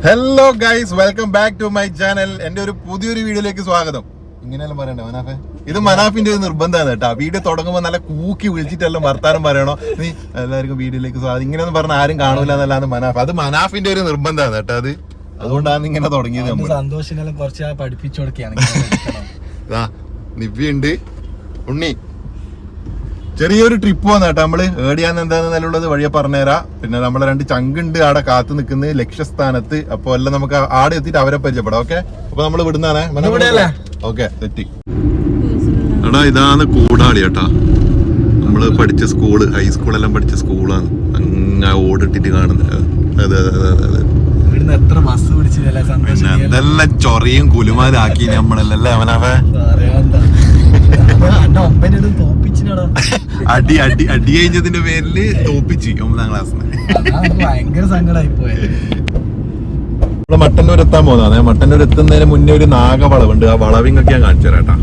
Hello guys, welcome back to my channel. എന്റെ ഒരു പുതിയൊരു വീഡിയോയിലേക്ക് സ്വാഗതം. ഇങ്ങനെയല്ല പറയണ്ടേ മനാഫെ? ഇത് മനാഫിന്റെ ഒരു നിർബന്ധമാണ് കേട്ടോ. വീഡിയോ തുടങ്ങുമ്പോൾ നല്ല കൂക്കി വിളിച്ചിട്ടെല്ലാം വർത്താനം പറയണോ, നീ എല്ലാവർക്കും വീഡിയോയിലേക്ക് സ്വാഗതം ഇങ്ങനെയൊന്നും പറഞ്ഞാൽ ആരും കാണൂല എന്നല്ലാന്ന് മനാഫ്. അത് മനാഫിന്റെ ഒരു നിർബന്ധമാണ് കേട്ടോ. അതുകൊണ്ടാണ് ഇങ്ങനെ തുടങ്ങിയത്. സന്തോഷം കുറച്ച് പഠിപ്പിച്ചു കൊടുക്കുകയാണ്. നിവ്യുണ്ട്, ഉണ്ണി. ചെറിയൊരു ട്രിപ്പ് വന്ന കേട്ടോ. നമ്മള് ഏടിയാന്ന് എന്താന്നുള്ളത് വഴിയെ പറഞ്ഞുതരാം. പിന്നെ നമ്മളെ 2 ചങ്കുണ്ട് ആടെ കാത്തു നിൽക്കുന്നത് ലക്ഷ്യസ്ഥാനത്ത്. അപ്പൊ എല്ലാം നമുക്ക് ആടെ എത്തിയിട്ട് അവരെ പരിചയപ്പെടാം. ഓക്കെ, അപ്പൊ നമ്മള് വിടുന്നാണേ. ഓക്കെ, തെറ്റി. എടാ, ഇതാണ് കൂടാളി കേട്ടാ. നമ്മള് പഠിച്ച സ്കൂള്, ഹൈസ്കൂളെല്ലാം പഠിച്ച സ്കൂളാണ്. അങ്ങനെ ഓടിട്ടിട്ട് കാണുന്നത്. അതെ അതെ അതെ അതെ. ഇതെല്ലാം ചൊറിയും കുലുമാലാക്കി നമ്മളല്ലേ അവനവേ. അടി അടി അടി കഴിഞ്ഞതിന്റെ പേരില് തോപ്പിച്ച് 9ാം ക്ലാസ്സിന്. ഭയങ്കര സങ്കടമായി പോയത്. നമ്മള് മട്ടന്നൂർ എത്താൻ പോകുന്നതാണ്. മട്ടന്നൂർ എത്തുന്നതിന് മുന്നേ ഒരു നാഗവളവുണ്ട്. ആ വളവിങ്ങൊക്കെ ഞാൻ കാണിച്ചു തരാട്ടാ.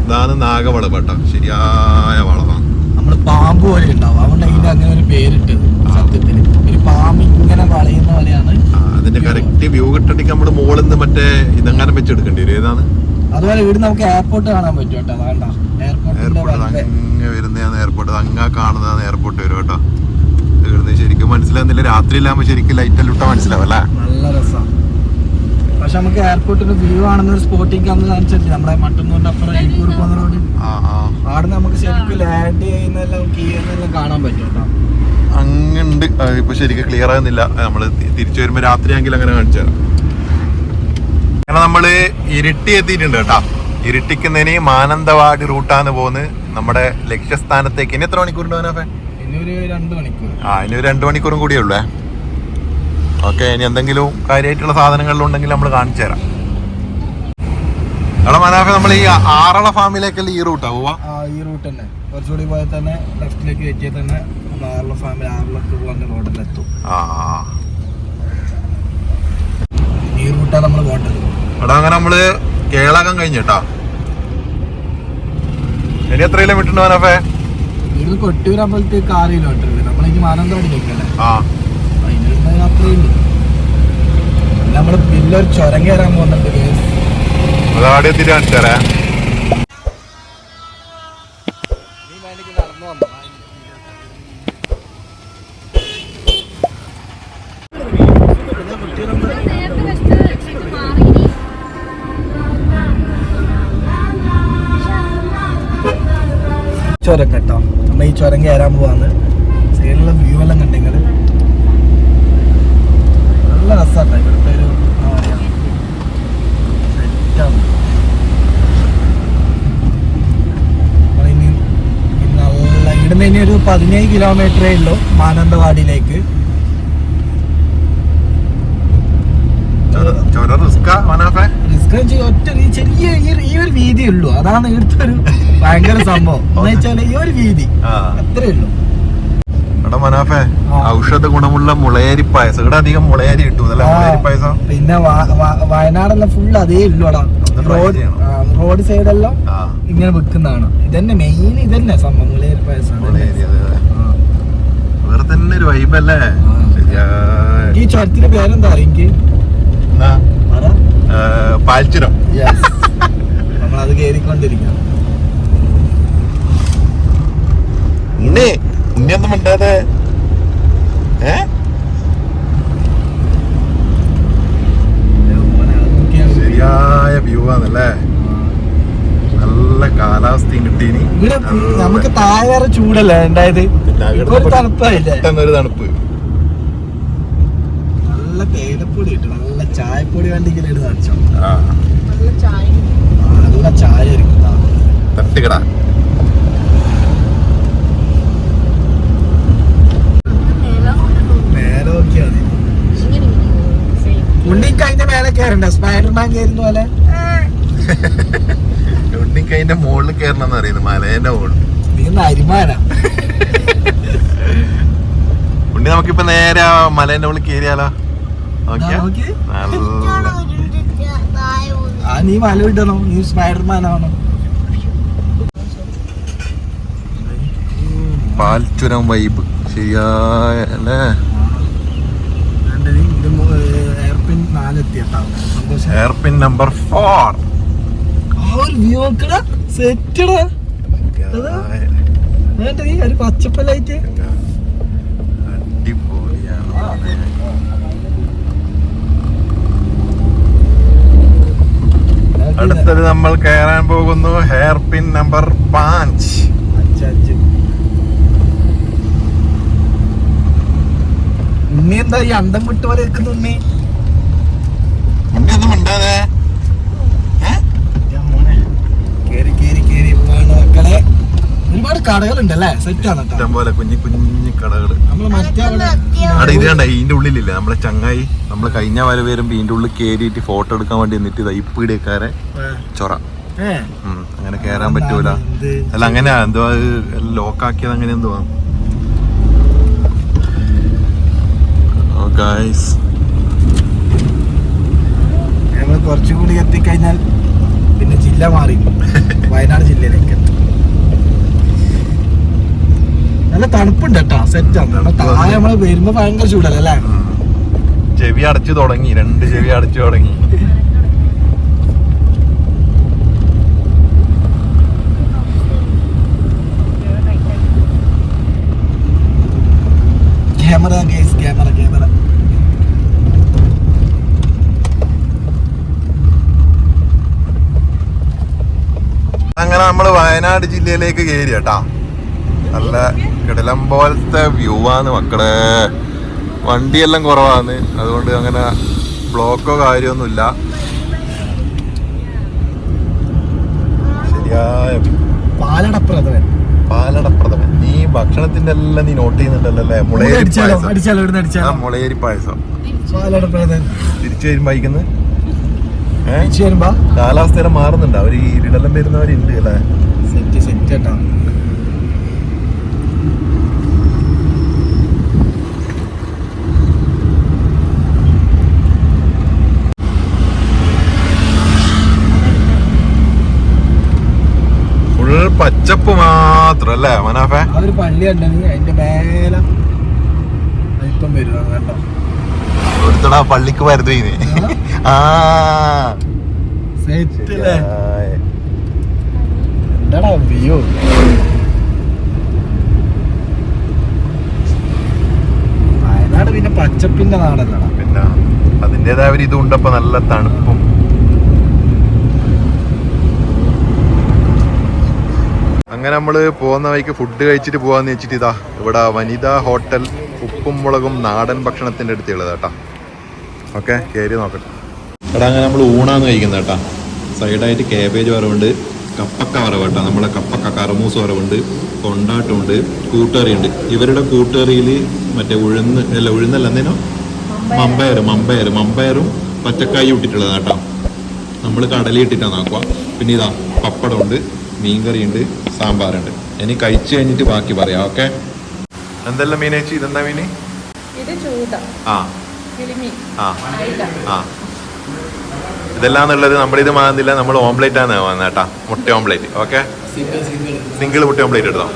ഇതാണ് നാഗവളവ് കേട്ടോ. ശരിയായ വളവാണ്. നമ്മള് പാമ്പ് പോലെ ഉണ്ടാവും. അതുകൊണ്ട് അതിന്റെ അങ്ങനെ ഒരു പേരിട്ടത്. സത്യത്തില് ഒരു പാമ്പ് ഇങ്ങനെ വളയുന്ന പോലെയാണ്. അതിന്റെ കറക്റ്റ് വ്യൂ കിട്ടണമെങ്കിൽ നമ്മള് മുകളിൽ നിന്ന് മറ്റേ ഇതങ്ങനെ വെച്ചെടുക്കേണ്ടി വരും. ഏതാണ്? അതുപോലെ ഇവിടെ നമുക്ക് എയർപോർട്ട് കാണാൻ പറ്റും കേട്ടോ. വേണ്ട, എയർപോർട്ട് അങ്ങ് വരുന്നതാണ് എയർപോർട്ട്. അങ്ങാ കാണുന്നതാണ് എയർപോർട്ട് വരും കേട്ടോ. ഇവിടുന്ന് ശരിക്കും മനസ്സിലാവുന്നില്ല. രാത്രിയിലാകുമ്പോ ശരിക്കും ലൈറ്റെല്ലാം ഇട്ടാ മനസ്സിലാവല്ലേ. നല്ല രസമാണ്. പക്ഷെ നമുക്ക് എയർപോർട്ടിന്റെ വ്യൂ ആണെന്ന ഒരു സ്പോട്ടിങ് അനുസരിച്ച് നമ്മളെ മട്ടന്നൂരിന്റെ അപ്പുറം ഇരിക്കൂർ പോകുന്ന റോഡ് അവിടെ നമുക്ക് ശരിക്കും ലാൻഡ് ചെയ്യുന്നതെല്ലാം കീഴുന്നതെല്ലാം കാണാൻ പറ്റും കേട്ടോ. അങ്ങുണ്ട്. ഇപ്പൊ ശരിക്കും ക്ലിയർ ആകുന്നില്ല. നമ്മള് തിരിച്ചു വരുമ്പോ രാത്രിയാണെങ്കിൽ അങ്ങനെ കാണിച്ചു തരാം. അങ്ങനെ നമ്മള് ഇരിട്ടി എത്തിയിട്ടുണ്ട് കേട്ടോ. ഇരിട്ടിക്കുന്നതിന് മാനന്തവാടി റൂട്ടാണ് പോകുന്നത് നമ്മുടെ ലക്ഷ്യസ്ഥാനത്തേക്ക്. ഇനി എത്ര മണിക്കൂറുണ്ട് അവനഫെ? ഇനി ഒരു 2 മണിക്കൂർ. ഇനി ഒരു 2 മണിക്കൂറും കൂടിയേ ഉള്ളേ. ഓക്കെ, ഇനി എന്തെങ്കിലും കാര്യമായിട്ടുള്ള സാധനങ്ങളിലുണ്ടെങ്കിൽ നമ്മൾ കാണിച്ചു തരാം. എടാ മനാഫെ, നമ്മൾ ഈ ആറള ഫാമിലേക്കല്ല ഈ റൂട്ടാ പോവാ? ഈ റൂട്ട് തന്നെ. കുറച്ചുകൂടി പോയാൽ തന്നെ ലെഫ്റ്റിലേക്ക് എത്തിയാൽ തന്നെ ആറള ഫാമിലി ആറിലേക്ക് പോകുന്ന റോഡിലെത്തും. ഈ റൂട്ടാണ് നമ്മൾ പോകേണ്ടത്. എടാ, അങ്ങനെ നമ്മള് കേളകം കഴിഞ്ഞിട്ടാ. ഇനി എത്ര കിലോമീറ്റർ ഉണ്ട് മനാഫെ? ഇവിടുന്ന് കൊട്ടിയൂർ അമ്പലത്തേക്ക് 6 കിലോമീറ്റർ ഉണ്ട്. നമ്മളിനി മാനന്തവാടിയിലേക്കല്ലേ. അതിന് അത്രയുണ്ട്. നമ്മള് വലിയൊരു ചുരം കയറാൻ പോകുന്നുണ്ട്. അതാടെ എത്തിയിട്ട് കാണിച്ചു തരാം. ചുരം കേട്ടോ. നമ്മ ഈ ചുരം കയറാൻ പോവാന്ന്. സൈഡിലുള്ള വ്യൂ എല്ലാം കണ്ടെങ്കിൽ നല്ല രസമാണ്. ഇവിടുത്തെ ഒരു സെറ്റാണ്. നല്ല ഇവിടുന്ന് ഇനി ഒരു 17 കിലോമീറ്ററേ ഉള്ളൂ മാനന്തവാടിയിലേക്ക്. ഒറ്റ ചെറിയ ഈ ഒരു വീതി ഉള്ളൂ. അതാണ് ഇവിടുത്തെ ഒരു ഭയങ്കര സംഭവം. എന്ന് വെച്ചാൽ ഈ ഒരു വീതി അത്രേ ഉള്ളൂ. എടാ മനാഫെ, ഔഷധ ഗുണമുള്ള മുളയരി പായസം. ഇവിടെ അധികം മുളയരി കിട്ടും. പായസം പിന്നെ വയനാടെല്ലാം ഫുള്ള് അതേ ഉള്ളൂടാ. റോഡ് സൈഡെല്ലാം ഇങ്ങനെ വെക്കുന്നതാണ്. ഇതന്നെ മെയിൻ. ഇതന്നെ സംഭവം മുളയരി പായസം. വേറെ തന്നെ ഒരു വൈബല്ലേ. ഈ ചുരത്തിന്റെ പേരെന്താ അറിയെങ്കിൽ? പാൽച്ചുരം. നമ്മളത് കേറിക്കൊണ്ടിരിക്കണം. ഉണ്ണിയൊന്നും മിണ്ടാതെ. ശരിയായ വ്യൂ ആണല്ലേ. നല്ല കാലാവസ്ഥയും കിട്ടീനി. നമുക്ക് താഴെ ചൂടല്ലേ ഉണ്ടായത്. തണുപ്പായില്ലേ? ഒരു തണുപ്പ്. നല്ല തേയിലപ്പൊടി കിട്ടും. നല്ല ചായപ്പൊടി വേണ്ടെങ്കിൽ കാണിച്ചോ. നല്ല ചായ തട്ടുകട. മേലെ നോക്കിയാ മതി. ഉണ്ണിക്കതിന്റെ മേലെ കയറണ്ട. സ്പൈഡർമാൻ കയറുന്ന പോലെ. ഉണ്ണിക്കതിന്റെ മുകളിൽ കയറണം അറിയുന്നു. മലേന്റെ മുകളിൽ. നീ അരിമാനാ. ഉണ്ണി നമുക്കിപ്പോ നേരെ മലേന്റെ മുകളിൽ കയറിയാലോ? നീ മല വിടണോ? നീ സ്പൈഡർമാൻ ആണോ? പാൽച്ചുരം വൈബ് ശരിയായ അല്ലേ. കണ്ടത്. ഇത് എയർപിൻ 4 എത്തിയട്ടാ. സന്തോഷം. Hairpin number 4. വ്യൂ സെറ്റടാ. ഒരു പച്ചപ്പല്ലായിട്ട് അടുത്തത് നമ്മൾ കയറാൻ പോകുന്നു ഹെയർ പിൻ നമ്പർ 5. ഉണ്ണി എന്താ ഈ അന്തം വിട്ട് പോലെ നിൽക്കുന്നു? ഉണ്ണി ഒന്നും മിണ്ടാതെ കേറി കേറി കേറി പോവാണ് മക്കളെ. ഒരുപാട് കടകളുണ്ടല്ലേ. സെറ്റ് ആണ് ഇഷ്ടം പോലെ കുഞ്ഞു കുഞ്ഞു കടകള്. നമ്മള് മറ്റേ അവിടെ ഇത് കണ്ട ഇതിന്റെ ഉള്ളിലില്ല നമ്മളെ ചങ്ങായി. നമ്മള് കഴിഞ്ഞ വര വരുമ്പോ ഇതിന്റെ ഉള്ളിൽ കേറിയിട്ട് ഫോട്ടോ എടുക്കാൻ വേണ്ടി എന്നിട്ട് ഇപ്പീടിയക്കാരെ ചൊറ. അങ്ങനെ കേറാൻ പറ്റൂല. അല്ല അങ്ങനെയാ എന്തോ ലോക്കാക്കിയത് അങ്ങനെ എന്തോ. ഞങ്ങൾ കുറച്ചും കൂടി എത്തിക്കഴിഞ്ഞാൽ പിന്നെ ജില്ല മാറി വയനാട് ജില്ലയിലേക്ക് എത്തും. നല്ല തണുപ്പുണ്ട് കേട്ടോ. സെറ്റ് ആണ്. താഴെ നമ്മള് വരുമ്പോ ഭയങ്കര ചൂടല്ലേ അല്ലേ? ചെവി അടച്ചു തുടങ്ങി. 2 ചെവി അടച്ചു തുടങ്ങി. Camera guys, camera camera. അങ്ങനെ നമ്മള് വയനാട് ജില്ലയിലേക്ക് കയറി കേട്ടാ. നല്ല കിടലം പോലത്തെ വ്യൂ ആണ് മക്കളെ. വണ്ടിയെല്ലാം കുറവാണ്, അതുകൊണ്ട് അങ്ങനെ ബ്ലോക്കോ കാര്യമൊന്നുമില്ല. ശരിയായ പാലടപ്രഥമൻ. പാലടപ്രഥമൻ. നീ ഭക്ഷണത്തിന്റെ എല്ലാം നീ നോട്ട് ചെയ്യുന്നുണ്ടല്ലോ അല്ലേ? മുളയേരി പായസം. തിരിച്ചു വരുമ്പോ അയക്കുന്നത് കാലാവസ്ഥ മാറുന്നുണ്ട്. അവര് ഈ ഇരിടെല്ലാം വരുന്നവരുണ്ട് അല്ലേ? സെറ്റ് സെറ്റ് കേട്ടോ. പച്ചപ്പ് മാത്രം അല്ലേ മനാഫേ? ഒരു പള്ളി ഉണ്ടെങ്കിൽ അതിന്റെ മേലെ ഇപ്പം വരും കേട്ടോ. ഒരുത്തടാ പള്ളിക്ക് വരുന്നു. എന്താടാ വ്യൂ. വയനാട് പിന്നെ പച്ചപ്പിന്റെ നാടല്ലടാ. പിന്നെ അതിന്റേതായ ഒരു ഇത് ഉണ്ടപ്പോ നല്ല തണുപ്പും. അങ്ങനെ നമ്മള് പോകുന്ന വഴിക്ക് ഫുഡ് കഴിച്ചിട്ട് പോവാന്ന് വെച്ചിട്ട് ഇതാ ഇവിടെ വനിതാ ഹോട്ടൽ ഉപ്പും മുളകും നാടൻ ഭക്ഷണത്തിന്റെ അടുത്തുള്ളത് കേട്ടാ. ഓക്കെ, കയറി നോക്കട്ടെ. എടാ അങ്ങനെ നമ്മൾ ഊണാന്ന് കഴിക്കുന്നത് കേട്ടാ. സൈഡായിട്ട് കാബേജ് വറവുണ്ട്, കപ്പക്ക വറവ് കേട്ടോ. നമ്മളെ കപ്പക്ക കറമൂസ് വറവുണ്ട്, കൊണ്ടാട്ടമുണ്ട്, കൂട്ടുകറിയുണ്ട്. ഇവരുടെ കൂട്ടുകറിയിൽ മറ്റേ ഉഴുന്നല്ല എന്തേനോ മമ്പയറും പച്ചക്കായും ഇട്ടിട്ടുള്ളത് കേട്ടോ. നമ്മൾ കടലയിട്ടിട്ടാണ് നോക്കുക. പിന്നെ ഇതാ പപ്പടമുണ്ട്, മീൻകറിയുണ്ട്, സാമ്പാറുണ്ട്. ഇനി കഴിച്ചു കഴിഞ്ഞിട്ട് ബാക്കി പറയാം. ഓക്കെ. എന്തെല്ലാം മീൻ ചേച്ചി? ഇതെന്താ മീന്? ഇതെല്ലാം ഉള്ളത് നമ്മളിത് മാറുന്നില്ല. നമ്മൾ ഓംപ്ലേറ്റ് ആണ് വന്നത് കേട്ടാ. മുട്ട ഓംപ്ലേറ്റ്. ഓക്കെ, സിംഗിൾ മുട്ട ഓംപ്ലേറ്റ് എടുത്തോ.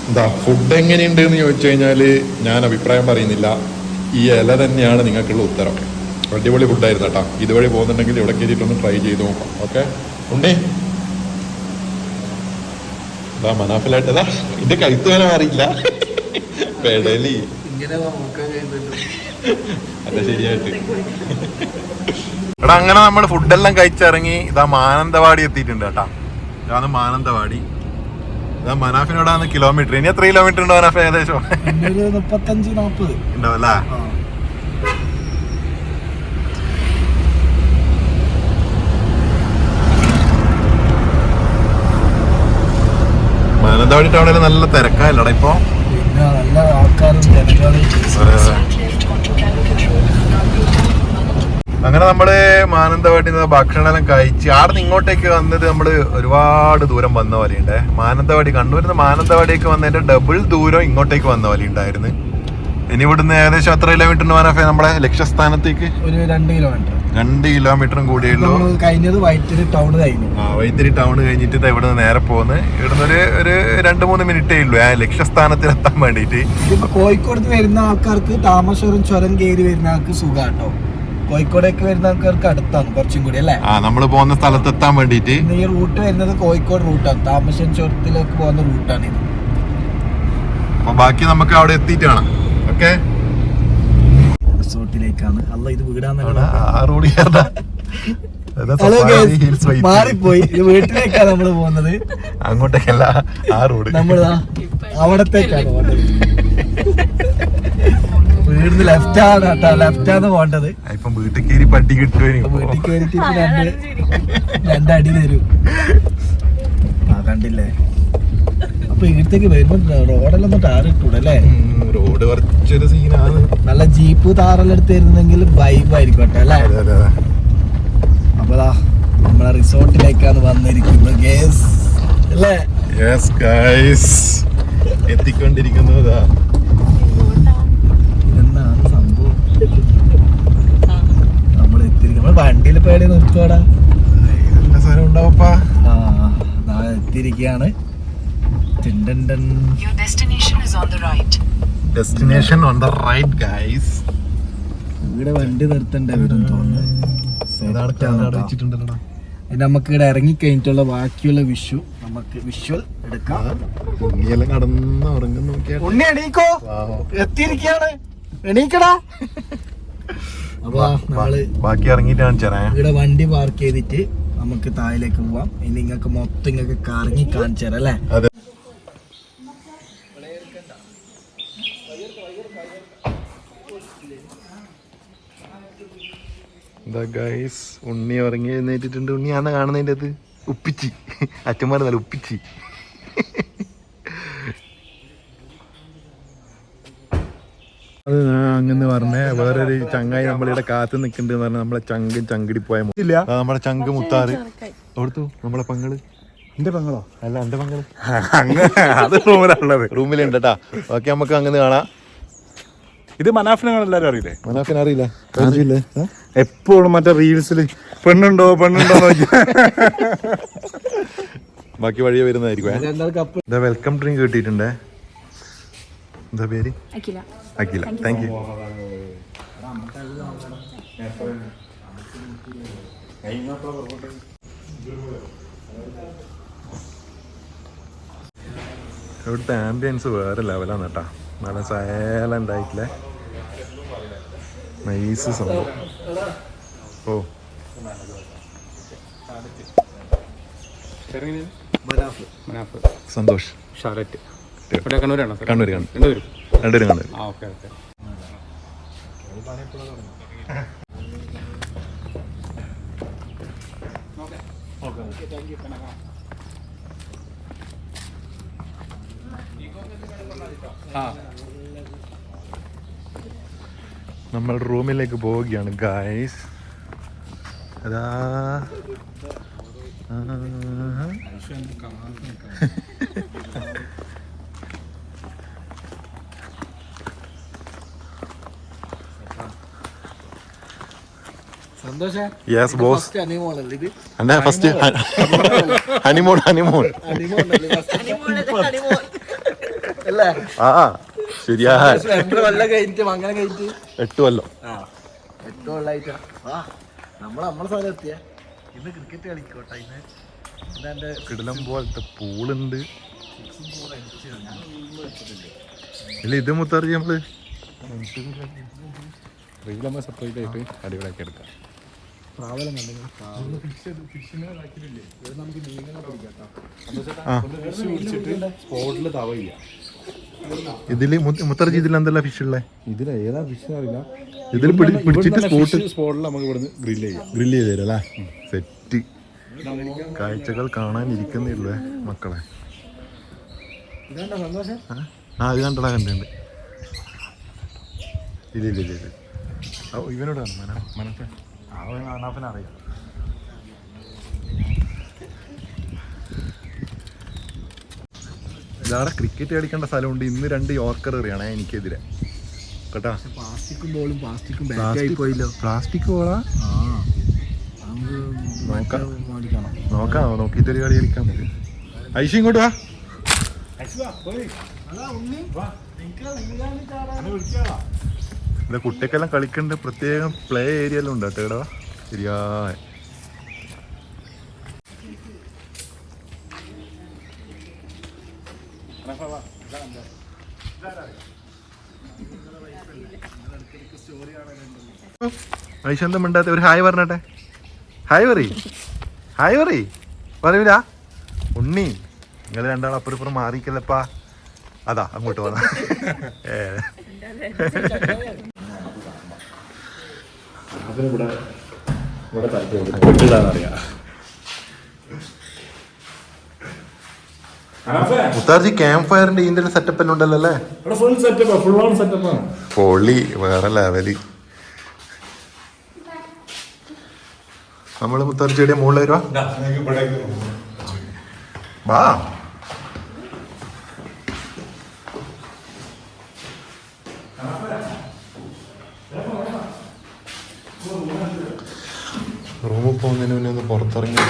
എന്താ ഫുഡ് എങ്ങനെയുണ്ട് എന്ന് ചോദിച്ചു കഴിഞ്ഞാല് ഞാൻ അഭിപ്രായം പറയുന്നില്ല. ഈ ഇല തന്നെയാണ് നിങ്ങൾക്കുള്ള ഉത്തരം. അടിപൊളി ഫുഡായിരുന്നു കേട്ടോ. ഇതുവഴി പോകുന്നുണ്ടെങ്കിൽ ഇവിടെ കയറിയിട്ടൊന്ന് ട്രൈ ചെയ്ത് നോക്കാം. ഓക്കെ ഉണ്ണി ഇതാ മനാഫിലായിട്ടതാ. ഇത് കഴുത്ത് വരെ മാറിയില്ല. പെടലി അല്ല ശരിയായിട്ട്. എടാ അങ്ങനെ നമ്മൾ ഫുഡെല്ലാം കഴിച്ചിറങ്ങി. ഇതാ മാനന്തവാടി എത്തിയിട്ടുണ്ട് കേട്ടാ. ഇതാണ് മാനന്തവാടി. മനാഫിനോടാണ് കിലോമീറ്റർ. ഇനി എത്ര കിലോമീറ്റർ ഉണ്ടോ മനാഫ? ഏകദേശം 35-40 ഉണ്ടാവല്ലേ? മാനന്തവാടി ടൗണിൽ നല്ല തിരക്കായില്ലടാ ഇപ്പൊ. നല്ല ആൾക്കാരും ജനങ്ങളും. അങ്ങനെ നമ്മള് മാനന്തവാടി ഭക്ഷണമെല്ലാം കഴിച്ച് ആടുന്ന് ഇങ്ങോട്ടേക്ക് വന്നത് നമ്മള് ഒരുപാട് ദൂരം വന്ന പോലെ ഉണ്ട്. മാനന്തവാടി കണ്ണൂരിൽ നിന്ന് മാനന്തവാടിക്ക് വന്നതിന്റെ ഡബിൾ ദൂരം ഇങ്ങോട്ടേക്ക് വന്ന പോലെ ഉണ്ടായിരുന്നു. ഇനി ഇവിടുന്ന് ഏകദേശം എത്ര കിലോമീറ്റർ ഉണ്ട് മാനഫേ നമ്മളെ ലക്ഷ്യസ്ഥാനത്തേക്ക്? ഒരു 2 കിലോമീറ്റർ. 2 കിലോമീറ്ററും കൂടിയുള്ളൂ. കഴിഞ്ഞത് വൈത്തിരി ടൗൺ കഴിഞ്ഞു. വൈത്തിരി ടൗൺ കഴിഞ്ഞിട്ട് ഇവിടെ നിന്ന് നേരെ പോകുന്നത്. ഇവിടുന്ന് ഒരു 2-3 മിനിറ്റേ ഉള്ളൂ ലക്ഷ്യസ്ഥാനത്തിൽ എത്താൻ വേണ്ടിട്ട്. ഇതിപ്പോ കോഴിക്കോട് വരുന്ന ആൾക്കാർക്ക് താമരശ്ശേരി ചുരം കയറി വരുന്ന ആൾക്ക് സുഖാട്ടോ. കോഴിക്കോടേക്ക് വരുന്ന ആൾക്കാർക്ക് അടുത്താണ് കുറച്ചും കൂടി അല്ലേ. നമ്മള് പോകുന്ന സ്ഥലത്ത് എത്താൻ വേണ്ടിട്ട് ഈ റൂട്ട് വരുന്നത് കോഴിക്കോട് റൂട്ടാണ്. താമരശ്ശേരി ചുരത്തിലേക്ക് പോകുന്ന റൂട്ടാണ് ഇത്. അപ്പൊ ബാക്കി നമുക്ക് അവിടെ എത്തിയിട്ട് കാണാം. ഓക്കെ, റിസോർട്ടിലേക്കാണ്. അല്ല ഇത് വീടാന്ന് മാറിപ്പോയി. ഇത് വീട്ടിലേക്കാണ് നമ്മള് പോകുന്നത്. അങ്ങോട്ടേക്കല്ല, ആ റോഡ് നമ്മള് അവിടത്തേക്കാണ് പോകേണ്ടത്. വീടിന് ലെഫ്റ്റാണ് കേട്ടോ, ലെഫ്റ്റാണ് പോകേണ്ടത്. ഇപ്പം വീട്ടിൽ കയറി പട്ടി കിട്ടും. വീട്ടിൽ കയറിട്ട് 2 അടി തരും. കണ്ടില്ലേ. അപ്പൊ ഇവിടത്തേക്ക് വരുമ്പോ റോഡെല്ലാം ടാറിട്ടൂടല്ലേ. റോഡ് കുറച്ചൊരു സീനാണ്. നല്ല ജീപ്പ് താറെല്ലാം എടുത്ത് തരുന്നെങ്കിൽ വൈബായിരിക്കും കേട്ടോ അല്ലേ. അപ്പതാ നമ്മളെ റിസോർട്ടിലേക്കാണ് വന്നിരിക്കുന്നത് ഗേസ് അല്ലേ. യെസ് ഗൈസ്, എത്തിക്കൊണ്ടിരിക്കുന്നതാ. ഇതെന്താണ് സംഭവം? നമ്മൾ എത്തിയിരിക്കും. വണ്ടിയിൽ പേടി നിർത്തുവാടാ. നല്ല സാധനം ഉണ്ടാവപ്പാ. എത്തിയിരിക്കുകയാണ്. Your destination is on the right. Destination on the right, guys. ഇവിടെ വണ്ടി നിർത്തേണ്ട വരും തോന്നുന്നു. നമുക്ക് ഇവിടെ ഇറങ്ങി കഴിഞ്ഞിട്ടുള്ള ബാക്കിയുള്ള നമുക്ക് വിഷ്വൽ എടുക്കാം. ഉണ്ണി എണീക്കോ, എത്തിയിരിക്കുകയാണ്. എണീക്കടാ. അപ്പൊ നമ്മള് ബാക്കി ഇറങ്ങിട്ടാണ് ഇവിടെ വണ്ടി പാർക്ക് ചെയ്തിട്ട് നമുക്ക് താഴേക്ക് പോവാം. ഇനി നിങ്ങൾക്ക് മൊത്തം ഇങ്ങക്ക് കറങ്ങി കാണിച്ചു തരാം അല്ലേ. ഗൈസ്, ഉണ്ണി ഉറങ്ങി എഴുന്നേറ്റിട്ടുണ്ട്. ഉണ്ണിയാന്ന് കാണുന്നതിൻ്റെ അത് ഉപ്പിച്ചി. അച്ഛന്മാർ നല്ല ഉപ്പിച്ചി. അത് അങ്ങനെ പറഞ്ഞ വേറൊരു ചങ്ങായി നമ്മളിവിടെ കാത്തു നിൽക്കുന്നുണ്ട് പറഞ്ഞ നമ്മളെ ചങ്കിടി പോയ നമ്മളെ ചങ്ക് മുത്താറ് കൊടുത്തു. നമ്മളെ പങ്ങള്. എന്റെ പങ്ങളോ? അല്ല, എന്റെ പങ്ങള് അത് റൂമിലുള്ളത്. റൂമിലുണ്ട് കേട്ടാ. ഓക്കെ, നമുക്ക് അങ്ങനെ കാണാം. ഇത് മനാഫിനെ എല്ലാരും അറിയില്ലേ? മനാഫിനെ അറിയില്ല. എപ്പോഴും മറ്റേ റീൽസിൽ പെണ്ണുണ്ടോ നോക്കി ബാക്കി വഴിയെ വരുന്നതായിരിക്കും. വെൽക്കം ഡ്രിങ്ക് കിട്ടിയിട്ടുണ്ടേ. എന്താ പേര്? അഖില. Thank you. ഇവിടുത്തെ ആംബിയൻസ് വേറെ ലെവലാണ് കേട്ടാ. നല്ല സൈലന്റ് ആയിട്ടില്ലേ, നൈസ് സംഭവം. ഓ, സന്തോഷ്. ഷാലറ്റ് കണ്ണൂരാണോ? കണ്ണൂർ. രണ്ടുപേരും കണ്ണൂർ. നമ്മൾ റൂമിലേക്ക് പോവുകയാണ് ഗൈസ്. അതാ യെസ് ബോസ്. എന്നാ ഫസ്റ്റ് ഹണിമൂൺ. ആ ശരിയാ. 8 കൊല്ലം. 8 കൊല്ലം. നമ്മളെ സ്ഥലം എത്തിയ ഇന്ന് ക്രിക്കറ്റ് കളിക്കോട്ടെ. ഇന്ന് കിടലം പോലത്തെ പൂളുണ്ട്. ഇല്ല, ഇത് മുത്തറിയ നമ്മള് സെപ്പറേറ്റ് ആയിട്ട് അടിപൊളിയാക്കി എടുക്കാം. സ്പോട്ടിൽ തവയില്ല. ഇതില് മുത്തർജി ഇതിൽ എന്തെല്ലാം ഫിഷ് ഉള്ളേ? ഇതിൽ ഏതാ ഫിഷ് അറിയില്ല. ഇതിൽ പിടിച്ചിട്ട് സ്പോട്ടിൽ നമുക്ക് ഇവിടുന്ന് ഗ്രില്ല് ചെയ്ത് തരും അല്ലേ. സെറ്റ് കാഴ്ചകൾ കാണാനിരിക്കുന്നില്ലേ മക്കളെ. ആ, ഇത് കണ്ടടാ, കണ്ടുണ്ട്. ഇല്ല. ഇവനോടാണ് മനഫൻ. അറിയാം. ഇതാടെ ക്രിക്കറ്റ് കളിക്കേണ്ട സ്ഥലമുണ്ട്. ഇന്ന് 2 യോർക്കർ എറിയണേ എനിക്കെതിരെ കേട്ടാ. പ്ലാസ്റ്റിക്കും ബോളും പ്ലാസ്റ്റിക്കും ബാറ്റായി പോയില്ലോ. പ്ലാസ്റ്റിക് ബോളാ? നോക്കാം നോക്കിയിട്ടൊരു കളി കളിക്കാൻ പറ്റും. ഐഷ ഇങ്ങോട്ട് വാ. കുട്ടിക്കെല്ലാം കളിക്കേണ്ട പ്രത്യേകം പ്ലേ ഏരിയയെല്ലാം ഉണ്ട് കേട്ടോ ഇവിടെ. ശരിയാ ഐഷ എന്താ മിണ്ടാത്ത? ഒരു ഹായ് പറഞ്ഞട്ടെ. ഹായ് പറയൂല. ഉണ്ണി നിങ്ങൾ രണ്ടാളും അപ്പുറം മാറിക്കല്ലപ്പാ. അതാ അങ്ങോട്ട് വന്ന മുത്താർജി ക്യാമ്പ് ഫയറിന്റെ ഇതിന്റെ സെറ്റപ്പ് എല്ലാം ഉണ്ടല്ലോ അല്ലേ? പൊളി, വേറെ ലെവല്. നമ്മള് മുത്താർജിയുടെ മുകളിൽ വരുവാ. വാ. റൂമിൽ പോകുന്നതിന് മുന്നേ ഒന്ന് പുറത്തിറങ്ങി.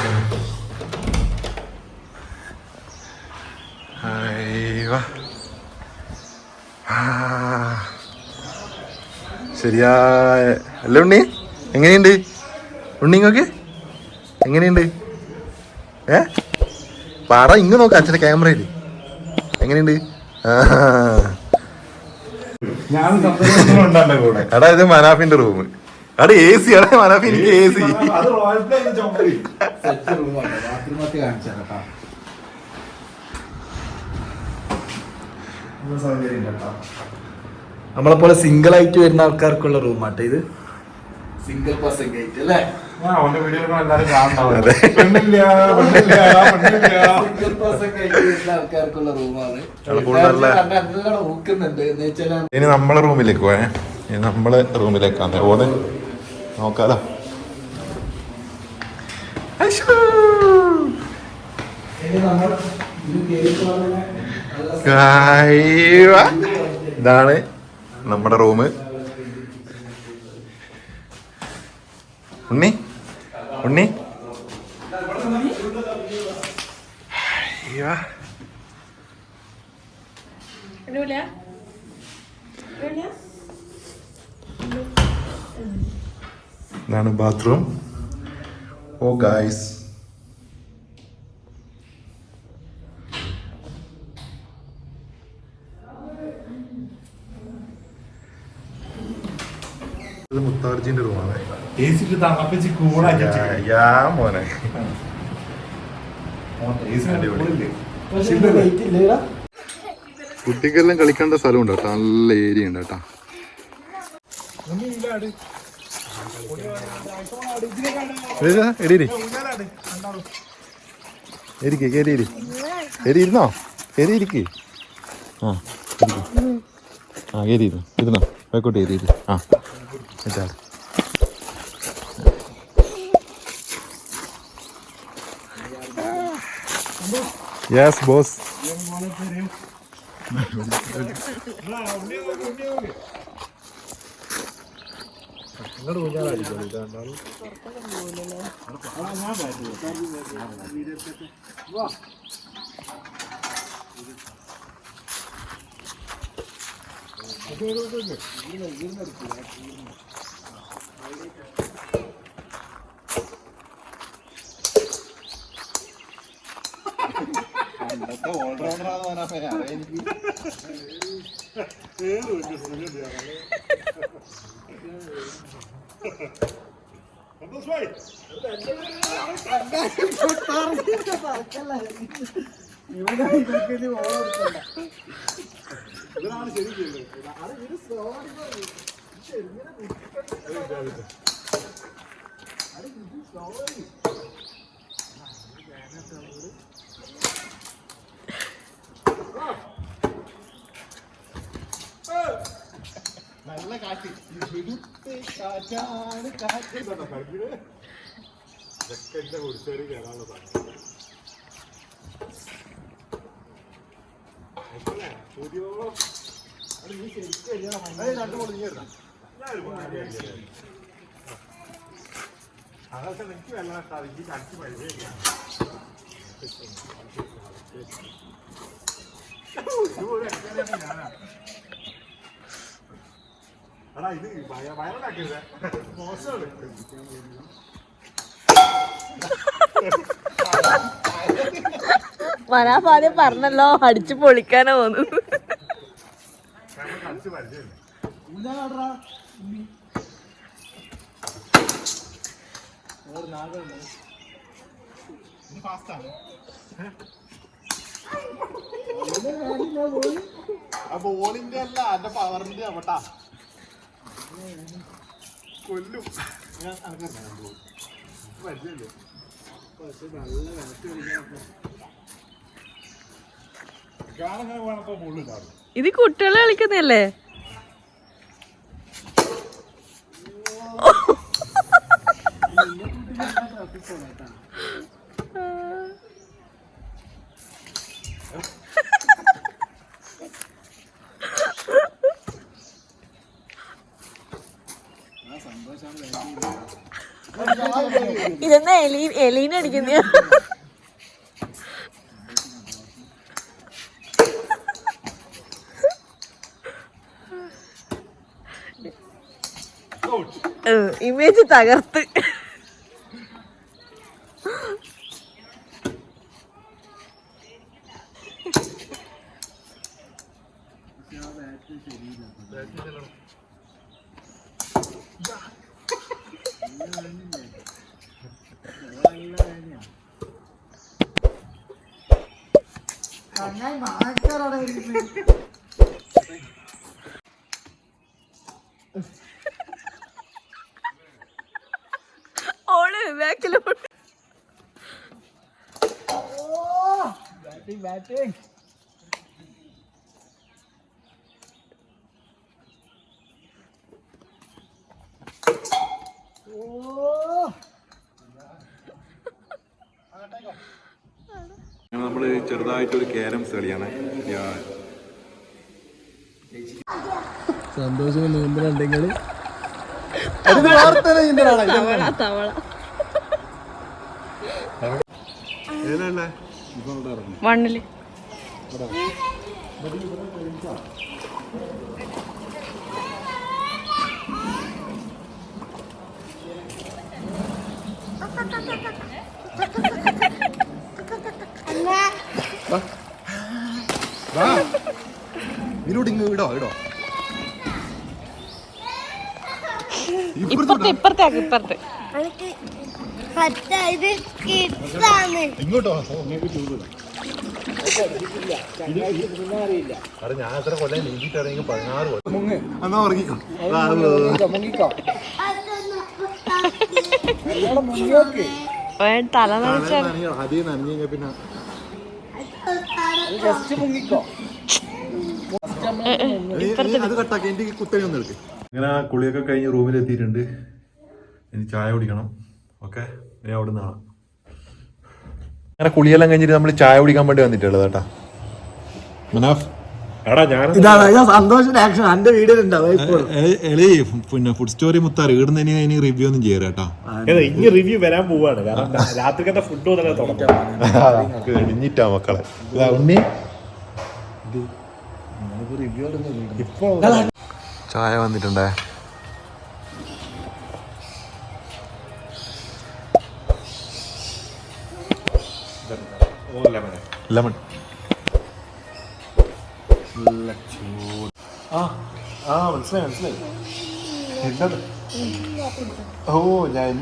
ശരിയായ അല്ല ഉണ്ണി? എങ്ങനെയുണ്ട് ഉണ്ണിങ്ങൊക്കെ? എങ്ങനെയുണ്ട്? പറ, ഇങ്ങ് നോക്ക അച്ഛൻ്റെ ക്യാമറയില്. എങ്ങനെയുണ്ട്? എടാ ഇത് മനാഫിന്റെ റൂം. അവിടെ എ സി ആണ്. മനാഫി എനിക്ക് എ സി. നമ്മളെ പോലെ സിംഗിൾ ആയിട്ട് വരുന്ന ആൾക്കാർക്കുള്ള റൂമാട്ടെ ഇത്. സിംഗിൾ പേഴ്സൺ ഗേറ്റ് അല്ലേ? സിംഗിൾ പേഴ്സൺ ഗേറ്റ് വരുന്ന ആൾക്കാർക്കുള്ള റൂമാണ്. ഇനി നമ്മളെ റൂമിലേക്ക് പോയേ. ഇനി നമ്മളെ റൂമിലേക്കാണ് ഓന് നോക്കാലോ. ഇതാണ് നമ്മുടെ റൂം. ഉണ്ണി ഇതാണ് ബാത്റൂം. ഓ ഗായ്സ്, ഇത് മുത്താർജിന്റെ റൂമാണ്. മോനെ കുട്ടിക്കെല്ലാം കളിക്കേണ്ട സ്ഥലമുണ്ട് കേട്ടോ. നല്ല ഏരിയ ഉണ്ട് കേട്ടോ. ഇരുന്നോ? ഇരുന്നോ? വേക്കോട്ട് ഏരിയ. Yes boss. നല്ല കാറ്റ്, കാറ്റാണ് കാറ്റ്. ഇതൊക്കെ കുടിച്ചേരി കയറാനുള്ളതാണ്. മനാഫ് ആദ്യം പറഞ്ഞല്ലോ അടിച്ചു പൊളിക്കാനാ തോന്നുന്നു. ബോളിന്റെ അല്ല എന്റെ പവറിന്റെ അവട്ടാ കൊല്ലും. ഇത് കുട്ടികളെ കളിക്കുന്നല്ലേ? ഇതെന്നാ എലീനടിക്കുന്ന ഇമേജ് തകർത്ത്. ഓള് ബാക്കിലോട്ട് ബാറ്റിംഗ് നമ്മള് ചെറുതായിട്ടൊരു ക്യാരംസ് കളിയാണ്. സന്തോഷം നീന്തലുണ്ടെങ്കിൽ തവള ഏതല്ലേ മണ്ണില് ഇടോ ഇടോ ഇപ്പുറത്ത് ഇങ്ങോട്ടോ. അത് ഞാൻ എത്ര കൊല്ലം നീക്കിട്ടിറങ്ങി 16 കൊല്ലം. എന്നാ ഉറങ്ങിക്കോ. തല നനച്ചാ ആദ്യം നനഞ്ഞ പിന്നെ അത് കട്ടാക്കി എന്റെ കുത്തനെ ഒന്ന് എടുക്ക്. അങ്ങനെ കുളിയൊക്കെ കഴിഞ്ഞ് റൂമിൽ എത്തിയിട്ടുണ്ട്. ഇനി ചായ കുടിക്കണം. ഓക്കെ, ഇനി അവിടെ നിന്നാണ്. അങ്ങനെ കുളിയെല്ലാം കഴിഞ്ഞിട്ട് നമ്മൾ ചായ കുടിക്കാൻ വേണ്ടി വന്നിട്ടുള്ളത് കേട്ടാ. മനാഫ് സന്തോഷം ആക്ഷൻ എന്റെ വീഡിയോ എളി പിന്നെ ഫുഡ് സ്റ്റോറി മുത്താറ് ഇവിടുന്ന് ഇനി റിവ്യൂ ഒന്നും ചെയ്യാറ് കേട്ടാ. ഇനി റിവ്യൂ വരാൻ പോവാണ്. രാത്രിക്കത്തെ ഫുഡ് ഇഞ്ഞിട്ടാ മക്കളെ. ഉണ്ണി ഇപ്പൊ ചായ വന്നിട്ടുണ്ടേ. ലെമൺ മനസ്സിലായി. ഓ ഞാൻ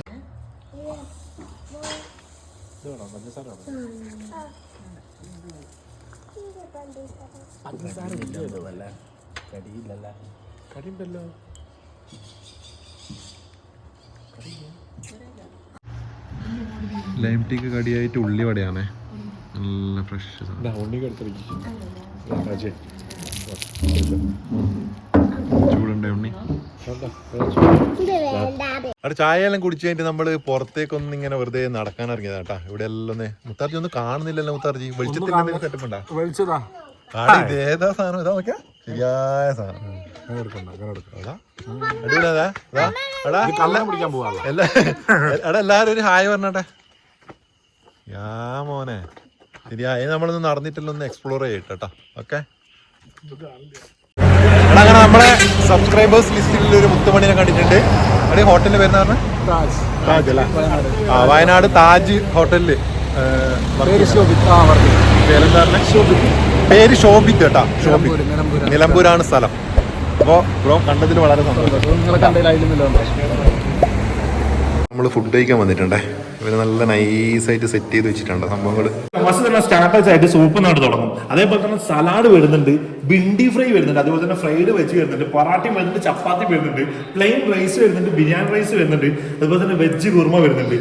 ലൈം ടീക്ക് കടിയായിട്ട് ഉള്ളി വടയാണേ. നല്ല ഫ്രഷ് ചൂടുണ്ടേ ഉണ്ണി. അവിടെ ചായയെല്ലാം കുടിച്ചു കഴിഞ്ഞിട്ട് നമ്മള് പുറത്തേക്കൊന്നും ഇങ്ങനെ വെറുതെ നടക്കാൻ ഇറങ്ങിയതാ കേട്ടാ. ഇവിടെ എല്ലാം മുത്താർജി ഒന്നും കാണുന്നില്ലല്ലോ. മുത്താർജി വെളിച്ചത്തിന്റെ സെറ്റപ്പ് ഉണ്ടാ? വിളിച്ചതാ ഇത് ഏതാ സാധനം? ഇതാ നോക്കിയാ ശരിയായ സാധനം. എല്ലാരും ഒരു ഹായ് പറഞ്ഞട്ടെ. യാ മോനെ ശരിയാ, നമ്മളൊന്ന് നടന്നിട്ടല്ലോ, ഒന്ന് എക്സ്പ്ലോർ ചെയ്യട്ടോ. ഓക്കെ, അങ്ങനെ നമ്മളെ സബ്സ്ക്രൈബേഴ്സ് ലിസ്റ്റിൽ ഒരു മുത്തുമണിനെ കണ്ടിട്ടുണ്ട്. അവിടെ ഹോട്ടലിൽ വരുന്ന പറഞ്ഞ താജ് അല്ല, വയനാട് താജ് ഹോട്ടലില് പേര് ശോഭിത് കേട്ടാ. ശോഭിത്, നിലമ്പൂരാണ് സ്ഥലം. അപ്പോ ബ്രോ കണ്ടതിൽ വളരെ സന്തോഷം. നമ്മള് ഫുഡ് കഴിക്കാൻ വന്നിട്ടുണ്ടേ. ഇവര് നല്ല നൈസായിട്ട് സെറ്റ് ചെയ്ത് വെച്ചിട്ടുണ്ട് സംഭവങ്ങള്. ഫസ്റ്റ് തന്നെ സ്റ്റാർട്ടേഴ്സ് ആയിട്ട് സൂപ്പ് നാട് തുടങ്ങും. അതേപോലെ തന്നെ സലാഡ് വരുന്നുണ്ട്, ബിണ്ടി ഫ്രൈ വരുന്നുണ്ട്, അതുപോലെ തന്നെ ഫ്രൈഡ് വെജ് വരുന്നുണ്ട്, പൊറാട്ടി വരുന്നുണ്ട്, ചപ്പാത്തി വരുന്നുണ്ട്, പ്ലെയിൻ റൈസ് വരുന്നുണ്ട്, ബിരിയാണി റൈസ് വരുന്നുണ്ട്, അതുപോലെ തന്നെ വെജ് കുർമ വരുന്നുണ്ട്,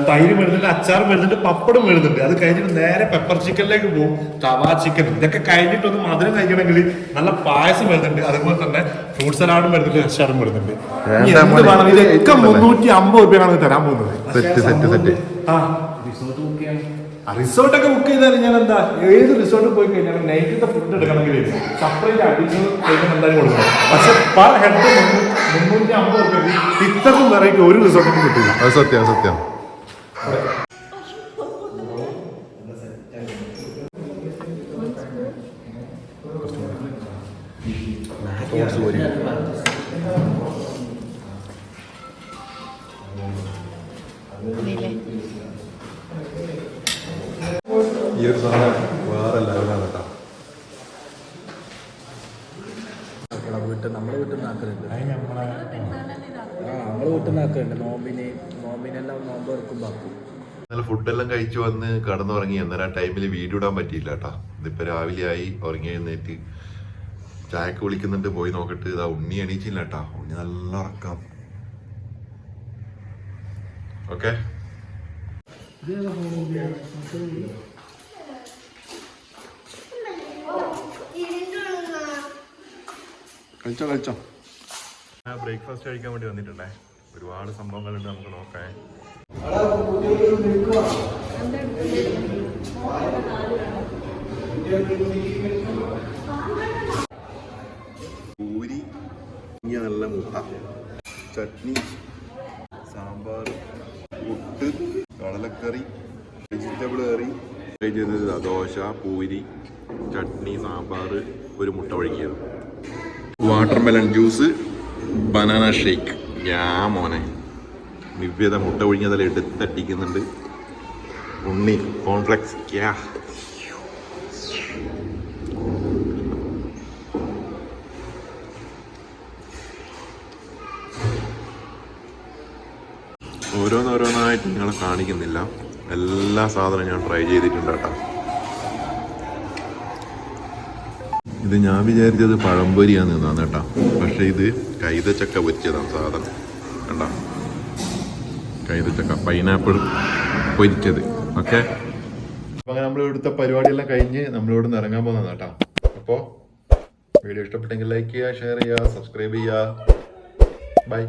തൈര് വരുന്നുണ്ട്, അച്ചാർ വരുന്നുണ്ട്, പപ്പടും വരുന്നുണ്ട്. അത് കഴിഞ്ഞിട്ട് നേരെ പെപ്പർ ചിക്കനിലേക്ക് പോകും, തവാ ചിക്കൻ. ഇതൊക്കെ കഴിഞ്ഞിട്ടൊന്ന് മധുരം കഴിക്കണമെങ്കിൽ നല്ല പായസം വരുന്നുണ്ട്, അതുപോലെ തന്നെ ഫ്രൂട്ട് സലാഡും വരുന്നുണ്ട്, അച്ചാറും വരുന്നുണ്ട്. എന്ത് വേണം, ഇതൊക്കെ 350 രൂപയാണ് തരാൻ പോകുന്നത്. റിസോർട്ടൊക്കെ ബുക്ക് ചെയ്താൽ ഞാൻ എന്താ, ഏത് റിസോർട്ടിൽ പോയി കഴിഞ്ഞാൽ നൈറ്റത്തെ ഫുഡ് എടുക്കണമെങ്കിൽ സെപ്പറേറ്റ് അഡീഷണൽ പേയ്മെന്റ് എന്തായാലും കൊടുക്കണം. പക്ഷെ പെർ ഹെഡ് 350 രൂപയ്ക്ക് ഇത്രയും വെറൈറ്റി ഒരു റിസോർട്ടിനും കിട്ടില്ല. അത് സത്യം, സത്യം. ഈ ഒരു സാധനം വേറെ ലെവലാണ് കേട്ടോ. നമ്മളെ വീട്ടിൽ നിന്ന് ആക്കലുണ്ട്, നമ്മളെ വീട്ടിൽ നിന്ന് ആക്കലുണ്ട്. നോമ്പിനെല്ലാം നോമ്പ് വെക്കുമ്പോ ആക്കും. ഇന്നലെ ഫുഡെല്ലാം കഴിച്ചു വന്ന് കടന്നുറങ്ങി. അന്നേരം ആ ടൈമിൽ വീഡിയോ ഇടാൻ പറ്റിയില്ല കേട്ടോ. ഇതിപ്പോ രാവിലെ ആയി, ഉറങ്ങി എഴുന്നേറ്റ് ചായക്ക് വിളിക്കുന്നുണ്ട്, പോയി നോക്കിട്ട് ഇതാ ഉണ്ണി എണീച്ചില്ല കേട്ടോ. ഉണ്ണി നല്ല ഉറക്കാം. ഓക്കെ, കഴിച്ചോ. ബ്രേക്ക്ഫാസ്റ്റ് കഴിക്കാൻ വേണ്ടി വന്നിട്ടുണ്ടേ. ഒരുപാട് സംഭവങ്ങളുണ്ട്, നമുക്ക് നോക്കാം. പൂരി, നല്ല മുട്ട, ചട്നി, സാമ്പാർ, പുട്ട്, കടലക്കറി, വെജിറ്റബിൾ കറി, ദോശ, പൂരി, ചട്നി, സാമ്പാർ, ഒരു മുട്ട ഒഴുകിയത്, വാട്ടർമെലൺ ജ്യൂസ്, ബനാന ഷേക്ക്. ഞാൻ മോനെ നിവ്യത മുട്ട ഒഴിഞ്ഞതെല്ലാം എടുത്തട്ടിക്കുന്നുണ്ട്. ഉണ്ണി കോൺഫ്ലെക്സ്. ഓരോന്നോരോന്നായിട്ട് നിങ്ങളെ കാണിക്കുന്നില്ല, എല്ലാ സാധനവും ഞാൻ ട്രൈ ചെയ്തിട്ടുണ്ട് കേട്ടോ. ഇത് ഞാൻ വിചാരിച്ചത് പഴംപൊരിയാന്ന് നിന്നാണ് കേട്ടോ. പക്ഷെ ഇത് കൈതച്ചക്ക പൊരിച്ചതാണ് സാധനം. കണ്ടോ, കൈതച്ചക്ക, പൈനാപ്പിൾ പൊരിച്ചത്. ഓക്കെ, അപ്പൊ അങ്ങനെ നമ്മൾ ഇവിടുത്തെ പരിപാടിയെല്ലാം കഴിഞ്ഞ് നമ്മളിവിടെ നിന്ന് ഇറങ്ങാൻ പോകുന്നതാണ് കേട്ടോ. അപ്പോൾ വീഡിയോ ഇഷ്ടപ്പെട്ടെങ്കിൽ ലൈക്ക് ചെയ്യുക, ഷെയർ ചെയ്യുക, സബ്സ്ക്രൈബ് ചെയ്യുക. ബൈ.